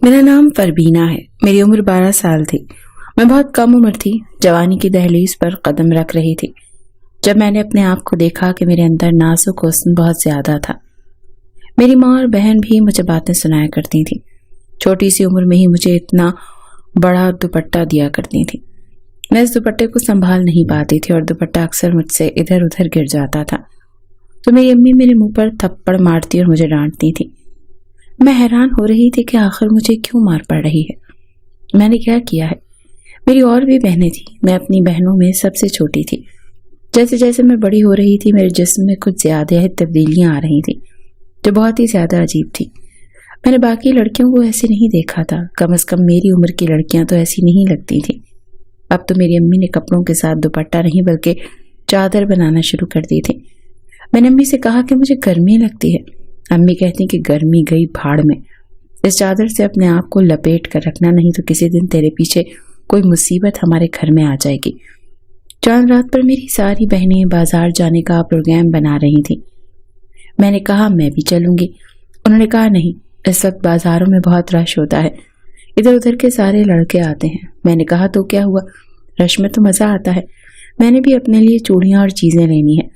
मेरा नाम परवीना है। मेरी उम्र 12 साल थी। मैं बहुत कम उम्र थी, जवानी की दहलीज पर कदम रख रही थी जब मैंने अपने आप को देखा कि मेरे अंदर नाजुक हुस्न बहुत ज्यादा था। मेरी माँ और बहन भी मुझे बातें सुनाया करती थी। छोटी सी उम्र में ही मुझे इतना बड़ा दुपट्टा दिया करती थी। मैं इस दुपट्टे को संभाल नहीं पाती थी और दुपट्टा अक्सर मुझसे इधर उधर गिर जाता था तो मेरी अम्मी मेरे मुंह पर थप्पड़ मारती और मुझे डांटती थी। मैं हैरान हो रही थी कि आखिर मुझे क्यों मार पड़ रही है, मैंने क्या किया है। मेरी और भी बहनें थी, मैं अपनी बहनों में सबसे छोटी थी। जैसे जैसे मैं बड़ी हो रही थी मेरे जिस्म में कुछ ज्यादा ही तब्दीलियां आ रही थी जो बहुत ही ज्यादा अजीब थी। मैंने बाकी लड़कियों को ऐसे नहीं देखा था, कम से कम मेरी उम्र की लड़कियां तो ऐसी नहीं लगती थी। अब तो मेरी अम्मी ने कपड़ों के साथ दुपट्टा नहीं बल्कि चादर बनाना शुरू कर दी थी। मैंने अम्मी से कहा कि मुझे गर्मी लगती है। अम्मी कहती कि गर्मी गई भाड़ में, इस चादर से अपने आप को लपेट कर रखना, नहीं तो किसी दिन तेरे पीछे कोई मुसीबत हमारे घर में आ जाएगी। चांद रात पर मेरी सारी बहनें बाजार जाने का प्रोग्राम बना रही थी। मैंने कहा मैं भी चलूंगी। उन्होंने कहा नहीं, इस वक्त बाजारों में बहुत रश होता है, इधर उधर के सारे लड़के आते हैं। मैंने कहा तो क्या हुआ, रश में तो मजा आता है। मैंने भी अपने लिए चूड़ियां और चीजें लेनी है।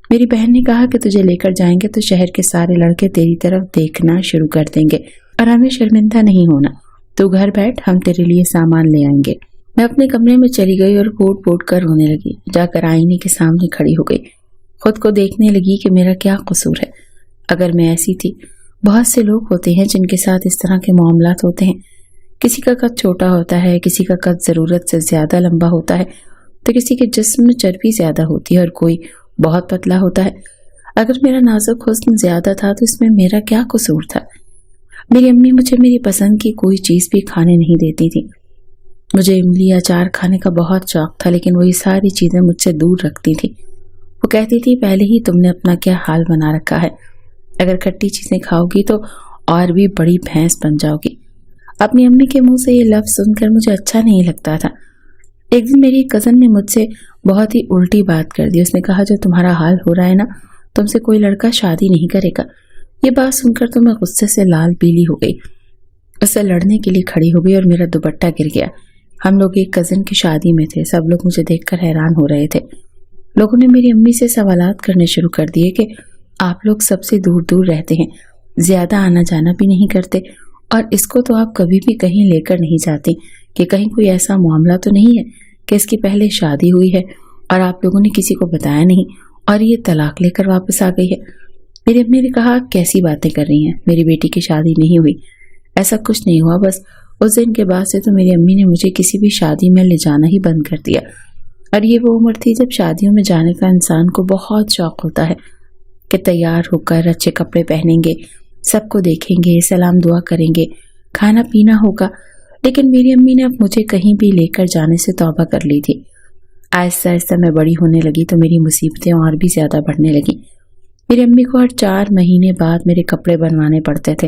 मेरी बहन ने कहा कि तुझे लेकर जाएंगे तो शहर के सारे लड़के तेरी तरफ देखना शुरू कर देंगे और हमें शर्मिंदा नहीं होना। तू घर बैठ, हम तेरे लिए सामान ले आएंगे। मैं अपने कमरे में चली गई और पोट पोट कर रोने लगी। जाकर आईने के सामने खड़ी हो गई, खुद को देखने लगी कि मेरा क्या कसूर है। अगर मैं ऐसी थी, बहुत से लोग होते हैं जिनके साथ इस तरह के मामलात होते हैं। किसी का कद छोटा होता है, किसी का कद जरूरत से ज्यादा लंबा होता है, तो किसी के जिस्म में चर्बी ज्यादा होती है और कोई बहुत पतला होता है। अगर मेरा नाजुक हुस्न ज्यादा था तो इसमें मेरा क्या कसूर था। मेरी अम्मी मुझे मेरी पसंद की कोई चीज भी खाने नहीं देती थी। मुझे इमली अचार खाने का बहुत शौक था, लेकिन वो ये सारी चीजें मुझसे दूर रखती थी। वो कहती थी पहले ही तुमने अपना क्या हाल बना रखा है, अगर खट्टी चीजें खाओगी तो और भी बड़ी भैंस बन जाओगी। अपनी अम्मी के मुंह से ये लफ्ज सुनकर मुझे अच्छा नहीं लगता था। एक दिन मेरी कजन ने मुझसे बहुत ही उल्टी बात कर दी। उसने कहा जो तुम्हारा हाल हो रहा है ना, तुमसे कोई लड़का शादी नहीं करेगा। ये बात सुनकर तो मैं गुस्से से लाल पीली हो गई। उससे लड़ने के लिए खड़ी हो गई और मेरा दुपट्टा गिर गया। हम लोग एक कजन की शादी में थे। सब लोग मुझे देखकर हैरान हो रहे थे। लोगों ने मेरी अम्मी से सवालात करने शुरू कर दिए कि आप लोग सबसे दूर दूर रहते हैं, ज्यादा आना जाना भी नहीं करते, और इसको तो आप कभी भी कहीं लेकर नहीं जाती कि कहीं कोई ऐसा मामला तो नहीं है कि इसकी पहले शादी हुई है और आप लोगों ने किसी को बताया नहीं और ये तलाक लेकर वापस आ गई है। मेरी अम्मी ने कहा कैसी बातें कर रही हैं, मेरी बेटी की शादी नहीं हुई, ऐसा कुछ नहीं हुआ। बस उस दिन के बाद से तो मेरी अम्मी ने मुझे किसी भी शादी में ले जाना ही बंद कर दिया। और ये वो उम्र थी जब शादियों में जाने का इंसान को बहुत शौक होता है कि तैयार होकर अच्छे कपड़े पहनेंगे, सबको देखेंगे, सलाम दुआ करेंगे, खाना पीना होगा। लेकिन मेरी अम्मी ने अब मुझे कहीं भी लेकर जाने से तौबा कर ली थी। आहिस्ता आहिस्ता मैं बड़ी होने लगी तो मेरी मुसीबतें और भी ज्यादा बढ़ने लगी। मेरी अम्मी को हर 4 महीने बाद मेरे कपड़े बनवाने पड़ते थे।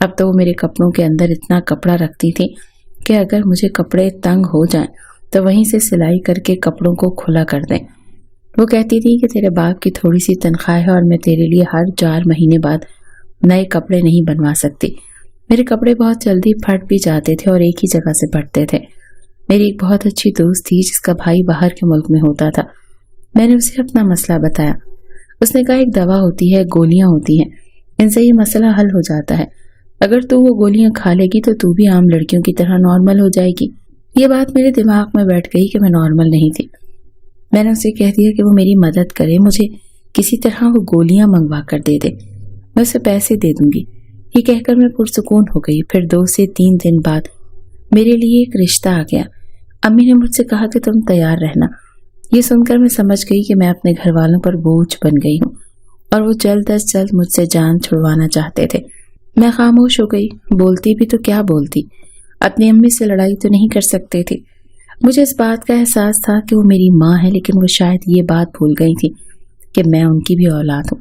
अब तो वो मेरे कपड़ों के अंदर इतना कपड़ा रखती थी कि अगर मुझे कपड़े तंग हो जाएं तो वहीं से सिलाई करके कपड़ों को खुला कर दें। वो कहती थी कि तेरे बाप की थोड़ी सी तनख्वाह है और मैं तेरे लिए हर 4 महीने बाद नए कपड़े नहीं बनवा सकती। मेरे कपड़े बहुत जल्दी फट भी जाते थे और एक ही जगह से फटते थे। मेरी एक बहुत अच्छी दोस्त थी जिसका भाई बाहर के मुल्क में होता था। मैंने उसे अपना मसला बताया। उसने कहा एक दवा होती है, गोलियां होती हैं, इनसे ये मसला हल हो जाता है। अगर तू वो गोलियां खा लेगी तो तू भी आम लड़कियों की तरह नॉर्मल हो जाएगी। ये बात मेरे दिमाग में बैठ गई कि मैं नॉर्मल नहीं थी। मैंने उसे कह दिया कि वो मेरी मदद करे, मुझे किसी तरह वो गोलियां मंगवा कर दे दे, मैं उसे पैसे दे दूंगी। ये कहकर मैं पुरसुकून हो गई। फिर 2 से 3 दिन बाद मेरे लिए एक रिश्ता आ गया। अम्मी ने मुझसे कहा कि तुम तैयार रहना। ये सुनकर मैं समझ गई कि मैं अपने घर वालों पर बोझ बन गई हूँ और वो जल्द अज जल्द मुझसे जान छुड़वाना चाहते थे। मैं खामोश हो गई। बोलती भी तो क्या बोलती, अपनी अम्मी से लड़ाई तो नहीं कर सकते थे। मुझे इस बात का एहसास था कि वो मेरी माँ है, लेकिन वो शायद ये बात भूल गई थी कि मैं उनकी भी औलाद हूँ।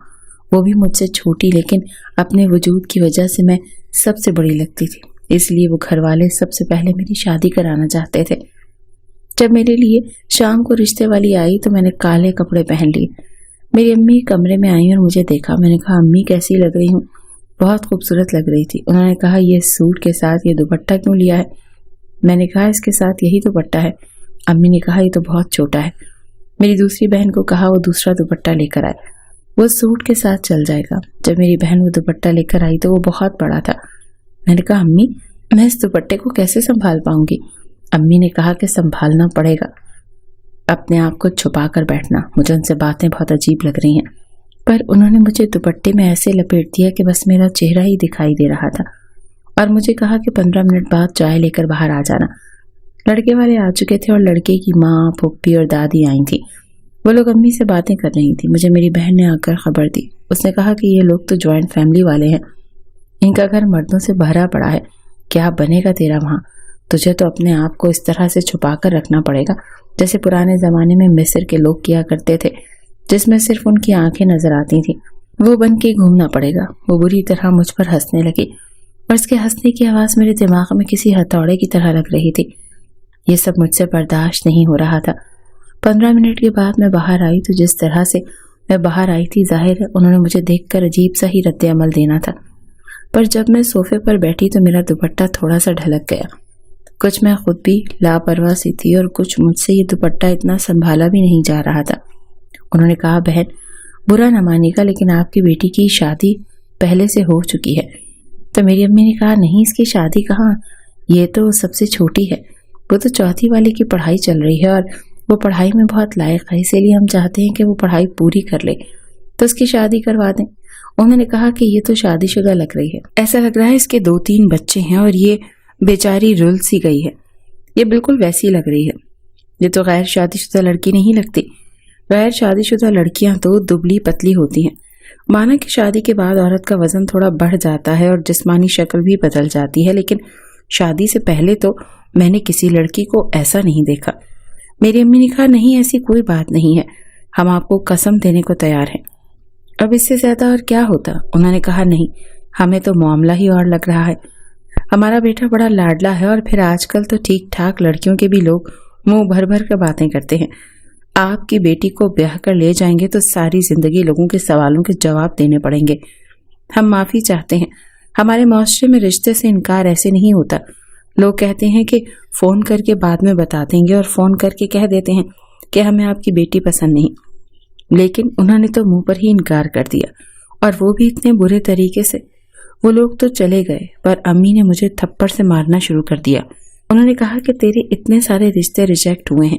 वो भी मुझसे छोटी, लेकिन अपने वजूद की वजह से मैं सबसे बड़ी लगती थी। इसलिए वो घर वाले सबसे पहले मेरी शादी कराना चाहते थे। जब मेरे लिए शाम को रिश्ते वाली आई तो मैंने काले कपड़े पहन लिए। मेरी अम्मी कमरे में आई और मुझे देखा। मैंने कहा अम्मी कैसी लग रही हूँ। बहुत खूबसूरत लग रही थी। उन्होंने कहा, ये सूट के साथ ये दुपट्टा क्यों लिया है? मैंने कहा, इसके साथ यही दुपट्टा है। अम्मी ने कहा, ये तो बहुत छोटा है। मेरी दूसरी बहन को कहा वो दूसरा दुपट्टा लेकर आए, वो सूट के साथ चल जाएगा। जब मेरी बहन वो दुपट्टा लेकर आई तो वो बहुत बड़ा था। मैंने कहा, अम्मी मैं इस दुपट्टे को कैसे संभाल पाऊंगी? अम्मी ने कहा कि संभालना पड़ेगा, अपने आप को छुपा कर बैठना। मुझे उनसे बातें बहुत अजीब लग रही हैं, पर उन्होंने मुझे दुपट्टे में ऐसे लपेट दिया कि बस मेरा चेहरा ही दिखाई दे रहा था और मुझे कहा कि 15 मिनट बाद चाय लेकर बाहर आ जाना। लड़के वाले आ चुके थे और लड़के की माँ, फुप्पी और दादी आई थी। वो लोग अम्मी से बातें कर रही थी। मुझे मेरी बहन ने आकर खबर दी। उसने कहा कि ये लोग तो जॉइंट फैमिली वाले हैं, इनका घर मर्दों से भरा पड़ा है, क्या बनेगा तेरा वहाँ? तुझे तो अपने आप को इस तरह से छुपा कर रखना पड़ेगा जैसे पुराने जमाने में मिस्र के लोग किया करते थे, जिसमें सिर्फ उनकी आंखें नजर आती थी। वो बन के घूमना पड़ेगा। वो बुरी तरह मुझ पर हंसने लगी और उसके हंसने की आवाज मेरे दिमाग में किसी हथौड़े की तरह लग रही थी। ये सब मुझसे बर्दाश्त नहीं हो रहा था। 15 मिनट के बाद मैं बाहर आई तो जिस तरह से मैं बाहर आई थी, जाहिर है उन्होंने मुझे देखकर अजीब सा ही रद्द अमल देना था। पर जब मैं सोफे पर बैठी तो मेरा दुपट्टा थोड़ा सा ढलक गया। कुछ मैं खुद भी लापरवाह सी थी और कुछ मुझसे ये दुपट्टा इतना संभाला भी नहीं जा रहा था। उन्होंने कहा, बहन बुरा न मानिएगा, लेकिन आपकी बेटी की शादी पहले से हो चुकी है। तो मेरी अम्मी ने कहा, नहीं इसकी शादी कहाँ, ये तो सबसे छोटी है, वो तो चौथी वाली की पढ़ाई चल रही है और वो पढ़ाई में बहुत लायक है, इसीलिए हम चाहते हैं कि वो पढ़ाई पूरी कर ले तो उसकी शादी करवा दें। उन्होंने कहा कि ये तो शादीशुदा लग रही है, ऐसा लग रहा है इसके 2-3 बच्चे हैं और ये बेचारी रुल सी गई है, ये बिल्कुल वैसी लग रही है। ये तो गैर शादीशुदा लड़की नहीं लगती। गैर शादीशुदा लड़कियां तो दुबली पतली होती हैं। माना कि शादी के बाद औरत का वजन थोड़ा बढ़ जाता है और जिस्मानी शक्ल भी बदल जाती है, लेकिन शादी से पहले तो मैंने किसी लड़की को ऐसा नहीं देखा। मेरी अम्मी ने कहा, नहीं ऐसी कोई बात नहीं है, हम आपको कसम देने को तैयार हैं। अब इससे ज्यादा और क्या होता? उन्होंने कहा, नहीं हमें तो मामला ही और लग रहा है। हमारा बेटा बड़ा लाडला है और फिर आजकल तो ठीक ठाक लड़कियों के भी लोग मुंह भर भर कर बातें करते हैं। आपकी बेटी को ब्याह कर ले जाएंगे तो सारी जिंदगी लोगों के सवालों के जवाब देने पड़ेंगे। हम माफी चाहते हैं, हमारे माशरे में रिश्ते से इनकार ऐसे नहीं होता। लोग कहते हैं कि फोन करके बाद में बता देंगे और फोन करके कह देते हैं कि हमें आपकी बेटी पसंद नहीं, लेकिन उन्होंने तो मुंह पर ही इनकार कर दिया और वो भी इतने बुरे तरीके से। वो लोग तो चले गए पर अम्मी ने मुझे थप्पड़ से मारना शुरू कर दिया। उन्होंने कहा कि तेरे इतने सारे रिश्ते रिजेक्ट हुए हैं,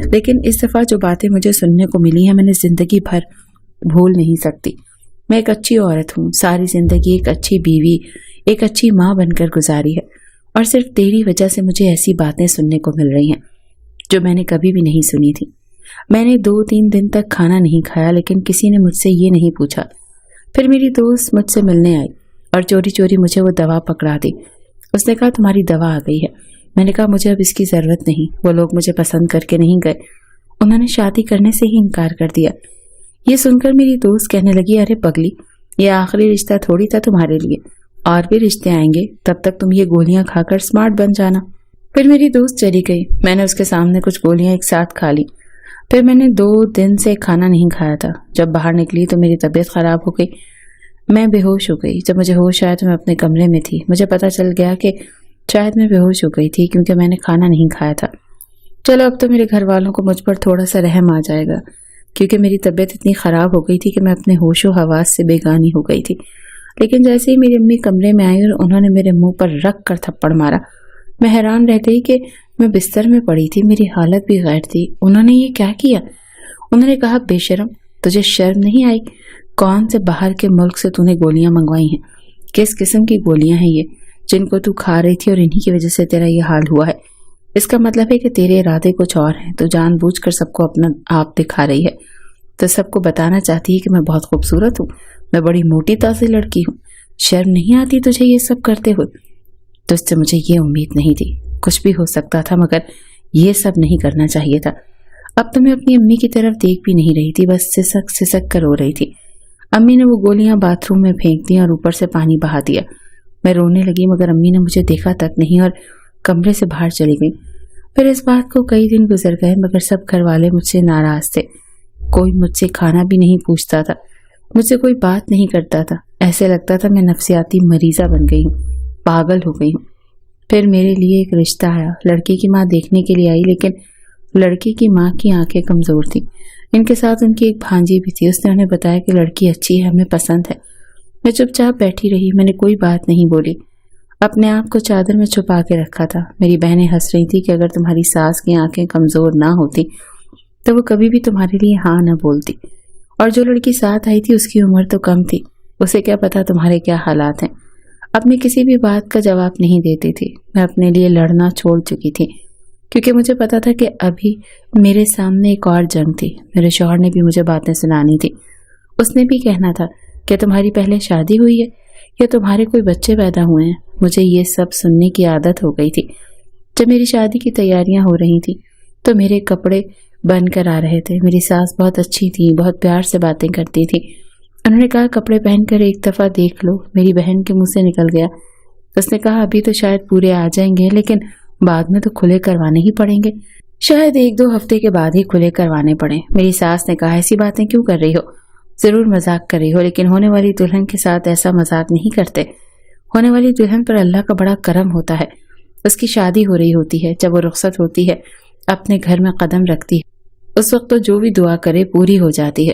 लेकिन इस दफा जो बातें मुझे सुनने को मिली हैं मैंने जिंदगी भर भूल नहीं सकती। मैं एक अच्छी औरत हूँ, सारी जिंदगी एक अच्छी बीवी, एक अच्छी माँ बनकर गुजारी है और सिर्फ तेरी वजह से मुझे ऐसी बातें सुनने को मिल रही हैं जो मैंने कभी भी नहीं सुनी थी। मैंने 2-3 दिन तक खाना नहीं खाया, लेकिन किसी ने मुझसे ये नहीं पूछा। फिर मेरी दोस्त मुझसे मिलने आई और चोरी चोरी मुझे वो दवा पकड़ा दी। उसने कहा, तुम्हारी दवा आ गई है। मैंने कहा, मुझे अब इसकी जरूरत नहीं, वो लोग मुझे पसंद करके नहीं गए, उन्होंने शादी करने से ही इनकार कर दिया। ये सुनकर मेरी दोस्त कहने लगी, अरे पगली, ये आखिरी रिश्ता थोड़ी था तुम्हारे लिए, और भी रिश्ते आएंगे, तब तक तुम ये गोलियां खाकर स्मार्ट बन जाना। फिर मेरी दोस्त चली गई। मैंने उसके सामने कुछ गोलियां एक साथ खा ली। फिर मैंने 2 दिन से खाना नहीं खाया था। जब बाहर निकली तो मेरी तबीयत खराब हो गई, मैं बेहोश हो गई। जब मुझे होश आया तो मैं अपने कमरे में थी। मुझे पता चल गया कि शायद मैं बेहोश हो गई थी क्योंकि मैंने खाना नहीं खाया था। चलो अब तो मेरे घर वालों को मुझ पर थोड़ा सा रहम आ जाएगा, क्योंकि मेरी तबीयत इतनी ख़राब हो गई थी कि मैं अपने होशो हवास से बेगानी हो गई थी। लेकिन जैसे ही मेरी अम्मी कमरे में आई और उन्होंने मेरे मुंह पर रख कर थप्पड़ मारा, मैं हैरान रह गई कि मैं बिस्तर में पड़ी थी, मेरी हालत भी गैर थी। उन्होंने ये क्या किया? उन्होंने कहा, बेशरम, तुझे शर्म नहीं आई? कौन से बाहर के मुल्क से तूने गोलियां मंगवाई हैं? किस किस्म की गोलियां हैं ये जिनको तू खा रही थी और इन्हीं की वजह से तेरा ये हाल हुआ है? इसका मतलब है कि तेरे इरादे कुछ और हैं। तो जानबूझकर सबको अपना आप दिखा रही है, तो सबको बताना चाहती है कि मैं बहुत खूबसूरत हूँ, मैं बड़ी मोटी ताज़ी लड़की हूँ। शर्म नहीं आती तुझे ये सब करते हुए? तुझसे मुझे ये उम्मीद नहीं थी। कुछ भी हो सकता था मगर ये सब नहीं करना चाहिए था। अब तो मैं अपनी अम्मी की तरफ देख भी नहीं रही थी, बस सिसक सिसक कर रो रही थी। अम्मी ने वो गोलियां बाथरूम में फेंक दी और ऊपर से पानी बहा दिया। मैं रोने लगी मगर अम्मी ने मुझे देखा तक नहीं और कमरे से बाहर चली गई। फिर इस बात को कई दिन गुजर गए मगर सब घर वाले मुझसे नाराज थे। कोई मुझसे खाना भी नहीं पूछता था مجھ سے کوئی بات نہیں کرتا تھا، ایسے لگتا تھا میں نفسیاتی مریضہ بن گئی ہوں، پاگل ہو گئی ہوں۔ پھر میرے لیے ایک رشتہ آیا، لڑکی کی ماں دیکھنے کے لیے آئی، لیکن لڑکی کی ماں کی آنکھیں کمزور تھیں۔ ان کے ساتھ ان کی ایک بھانجی بھی تھی، اس نے انہیں بتایا کہ لڑکی اچھی ہے، ہمیں پسند ہے۔ میں چپ چاپ بیٹھی رہی، میں نے کوئی بات نہیں بولی، اپنے آپ کو چادر میں چھپا کے رکھا تھا۔ میری بہنیں ہنس رہی تھی کہ اگر تمہاری ساس کی آنکھیں کمزور نہ ہوتی تو وہ کبھی بھی تمہارے لیے ہاں نہ بولتی، اور جو لڑکی ساتھ آئی تھی اس کی عمر تو کم تھی، اسے کیا پتا تمہارے کیا حالات ہیں۔ اب میں کسی بھی بات کا جواب نہیں دیتی تھی، میں اپنے لیے لڑنا چھوڑ چکی تھی، کیونکہ مجھے پتا تھا کہ ابھی میرے سامنے ایک اور جنگ تھی۔ میرے شوہر نے بھی مجھے باتیں سنانی تھی، اس نے بھی کہنا تھا کہ تمہاری پہلے شادی ہوئی ہے یا تمہارے کوئی بچے پیدا ہوئے ہیں۔ مجھے یہ سب سننے کی عادت ہو گئی تھی۔ جب میری شادی کی تیاریاں ہو رہی تھیں تو میرے کپڑے بن کر آ رہے تھے۔ میری ساس بہت اچھی تھی، بہت پیار سے باتیں کرتی تھی۔ انہوں نے کہا کپڑے پہن کر ایک دفعہ دیکھ لو۔ میری بہن کے منہ سے نکل گیا، اس نے کہا ابھی تو شاید پورے آ جائیں گے، لیکن بعد میں تو کھلے کروانے ہی پڑیں گے، شاید 1-2 ہفتے کے بعد ہی کھلے کروانے پڑیں۔ میری ساس نے کہا ایسی باتیں کیوں کر رہی ہو، ضرور مذاق کر رہی ہو، لیکن ہونے والی دلہن کے ساتھ ایسا مذاق نہیں کرتے۔ ہونے والی دلہن پر اللہ کا بڑا کرم ہوتا ہے، اس کی شادی ہو رہی ہوتی ہے، جب وہ رخصت ہوتی ہے، اپنے گھر میں قدم رکھتی ہے، اس وقت تو جو بھی دعا کرے پوری ہو جاتی ہے،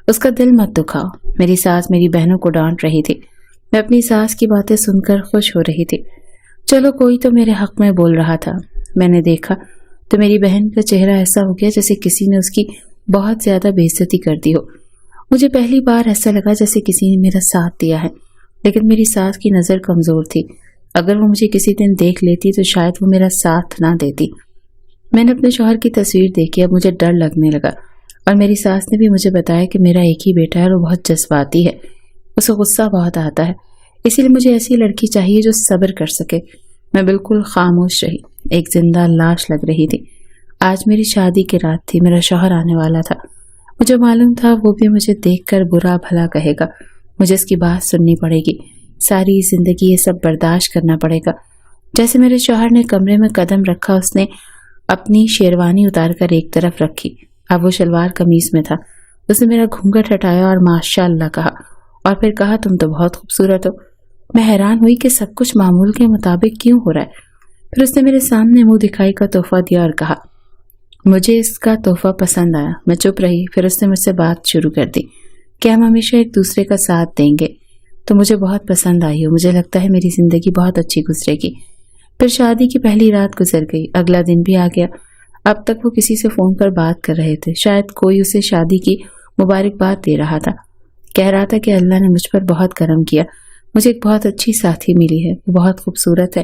اس کا دل مت دکھاؤ۔ میری ساس میری بہنوں کو ڈانٹ رہی تھی، میں اپنی ساس کی باتیں سن کر خوش ہو رہی تھی۔ چلو کوئی تو میرے حق میں بول رہا تھا۔ میں نے دیکھا تو میری بہن کا چہرہ ایسا ہو گیا جیسے کسی نے اس کی بہت زیادہ بے عزتی کر دی ہو۔ مجھے پہلی بار ایسا لگا جیسے کسی نے میرا ساتھ دیا ہے، لیکن میری ساس کی نظر کمزور تھی، اگر وہ مجھے کسی دن دیکھ لیتی تو شاید وہ میرا ساتھ نہ دیتی۔ میں نے اپنے شوہر کی تصویر دیکھی، اب مجھے ڈر لگنے لگا، اور میری ساس نے بھی مجھے بتایا کہ میرا ایک ہی بیٹا ہے اور وہ بہت جذباتی ہے، اسے غصہ بہت آتا ہے، اسی لیے مجھے ایسی لڑکی چاہیے جو صبر کر سکے۔ میں بالکل خاموش رہی، ایک زندہ لاش لگ رہی تھی۔ آج میری شادی کی رات تھی، میرا شوہر آنے والا تھا، مجھے معلوم تھا وہ بھی مجھے دیکھ کر برا بھلا کہے گا، مجھے اس کی بات سننی پڑے گی، ساری زندگی یہ سب برداشت کرنا پڑے گا۔ جیسے میرے شوہر نے کمرے میں قدم رکھا، اس نے اپنی شیروانی اتار کر ایک طرف رکھی، اب وہ شلوار قمیص میں تھا۔ اس نے میرا گھونگھٹ ہٹایا اور ماشاء اللہ کہا، اور پھر کہا تم تو بہت خوبصورت ہو۔ میں حیران ہوئی کہ سب کچھ معمول کے مطابق کیوں ہو رہا ہے۔ پھر اس نے میرے سامنے منہ دکھائی کا تحفہ دیا اور کہا مجھے اس کا تحفہ پسند آیا۔ میں چپ رہی، پھر اس نے مجھ سے بات شروع کر دی کہ ہم ہمیشہ ایک دوسرے کا ساتھ دیں گے، تو مجھے بہت پسند آئی ہو، مجھے لگتا ہے میری زندگی بہت اچھی گزرے گی۔ پھر شادی کی پہلی رات گزر گئی، اگلا دن بھی آ گیا۔ اب تک وہ کسی سے فون پر بات کر رہے تھے، شاید کوئی اسے شادی کی مبارکباد دے رہا تھا، کہہ رہا تھا کہ اللہ نے مجھ پر بہت کرم کیا، مجھے ایک بہت اچھی ساتھی ملی ہے، وہ بہت خوبصورت ہے،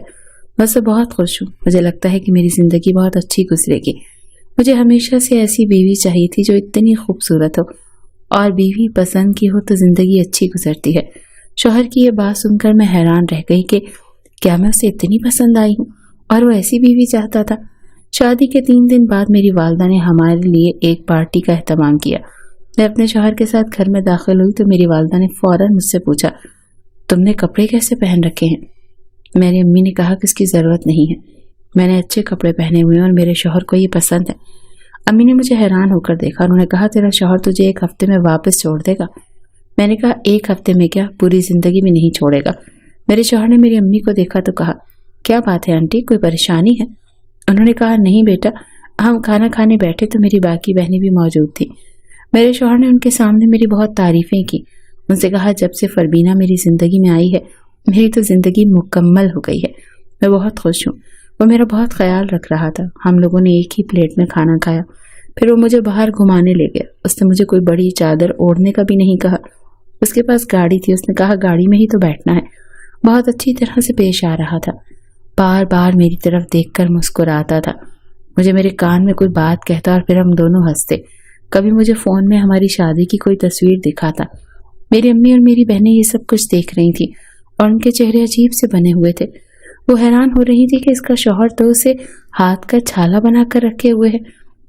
میں اس سے بہت خوش ہوں، مجھے لگتا ہے کہ میری زندگی بہت اچھی گزرے گی۔ مجھے ہمیشہ سے ایسی بیوی چاہیے تھی جو اتنی خوبصورت ہو، اور بیوی پسند کی ہو تو زندگی اچھی گزرتی ہے۔ شوہر کی یہ بات سن کر میں حیران رہ گئی کہ کیا میں اسے اتنی پسند آئی ہوں اور وہ ایسی بیوی چاہتا تھا۔ شادی کے 3 دن بعد میری والدہ نے ہمارے لیے ایک پارٹی کا اہتمام کیا۔ میں اپنے شوہر کے ساتھ گھر میں داخل ہوئی تو میری والدہ نے فوراً مجھ سے پوچھا تم نے کپڑے کیسے پہن رکھے ہیں؟ میری امی نے کہا کہ اس کی ضرورت نہیں ہے، میں نے اچھے کپڑے پہنے ہوئے ہیں اور میرے شوہر کو یہ پسند ہے۔ امی نے مجھے حیران ہو کر دیکھا، انہوں نے کہا تیرا شوہر تجھے 1 ہفتے میں واپس چھوڑ دے گا۔ میں نے کہا 1 ہفتے میں کیا، پوری زندگی میں نہیں چھوڑے گا۔ میرے شوہر نے میری امی کو دیکھا تو کہا کیا بات ہے آنٹی، کوئی پریشانی ہے؟ انہوں نے کہا نہیں بیٹا، ہم کھانا کھانے بیٹھے تو میری باقی بہنیں بھی موجود تھیں۔ میرے شوہر نے ان کے سامنے میری بہت تعریفیں کی، ان سے کہا جب سے فربینہ میری زندگی میں آئی ہے میری تو زندگی مکمل ہو گئی ہے، میں بہت خوش ہوں۔ وہ میرا بہت خیال رکھ رہا تھا، ہم لوگوں نے ایک ہی پلیٹ میں کھانا کھایا، پھر وہ مجھے باہر گھمانے لے گیا۔ اس نے مجھے کوئی بڑی چادر اوڑھنے کا بھی نہیں کہا، اس کے پاس گاڑی تھی، اس نے کہا گاڑی میں ہی تو بیٹھنا ہے، بہت اچھی طرح سے پیش آ رہا تھا، بار بار میری طرف دیکھ کر مسکراتا تھا، مجھے میرے کان میں کوئی بات کہتا اور پھر ہم دونوں ہنستے۔ کبھی مجھے فون میں ہماری شادی کی کوئی تصویر دکھاتا۔ میری امی اور میری بہنیں یہ سب کچھ دیکھ رہی تھیں اور ان کے چہرے عجیب سے بنے ہوئے تھے، وہ حیران ہو رہی تھی کہ اس کا شوہر تو اسے ہاتھ کا چھالا بنا کر رکھے ہوئے ہے،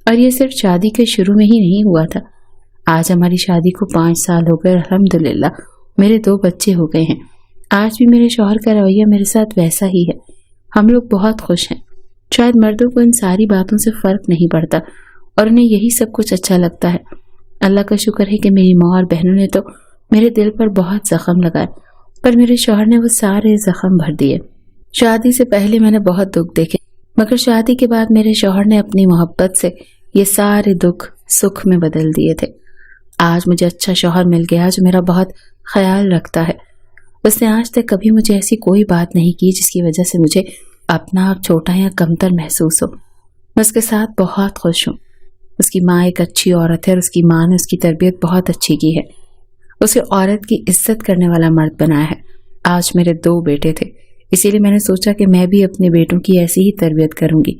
اور یہ صرف شادی کے شروع میں ہی نہیں ہوا تھا، آج ہماری شادی کو 5 سال ہو گئے، الحمدللہ میرے 2 بچے ہو گئے ہیں۔ آج بھی میرے شوہر کا رویہ میرے ساتھ ویسا ہی ہے، ہم لوگ بہت خوش ہیں۔ شاید مردوں کو ان ساری باتوں سے فرق نہیں پڑتا اور انہیں یہی سب کچھ اچھا لگتا ہے۔ اللہ کا شکر ہے کہ میری ماں اور بہنوں نے تو میرے دل پر بہت زخم لگائے، پر میرے شوہر نے وہ سارے زخم بھر دیے۔ شادی سے پہلے میں نے بہت دکھ دیکھے، مگر شادی کے بعد میرے شوہر نے اپنی محبت سے یہ سارے دکھ سکھ میں بدل دیے تھے۔ آج مجھے اچھا شوہر مل گیا جو میرا بہت خیال رکھتا ہے۔ اس نے آج تک کبھی مجھے ایسی کوئی بات نہیں کی جس کی وجہ سے مجھے اپنا آپ چھوٹا یا کمتر محسوس ہو۔ میں اس کے ساتھ بہت خوش ہوں۔ اس کی ماں ایک اچھی عورت ہے اور اس کی ماں نے اس کی تربیت بہت اچھی کی ہے۔ اسے عورت کی عزت کرنے والا مرد بنایا ہے۔ آج میرے 2 بیٹے تھے، اسی لیے میں نے سوچا کہ میں بھی اپنے بیٹوں کی ایسی ہی تربیت کروں گی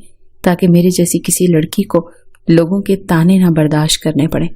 تاکہ میری جیسی کسی لڑکی کو لوگوں کے تانے نہ برداشت کرنے پڑیں۔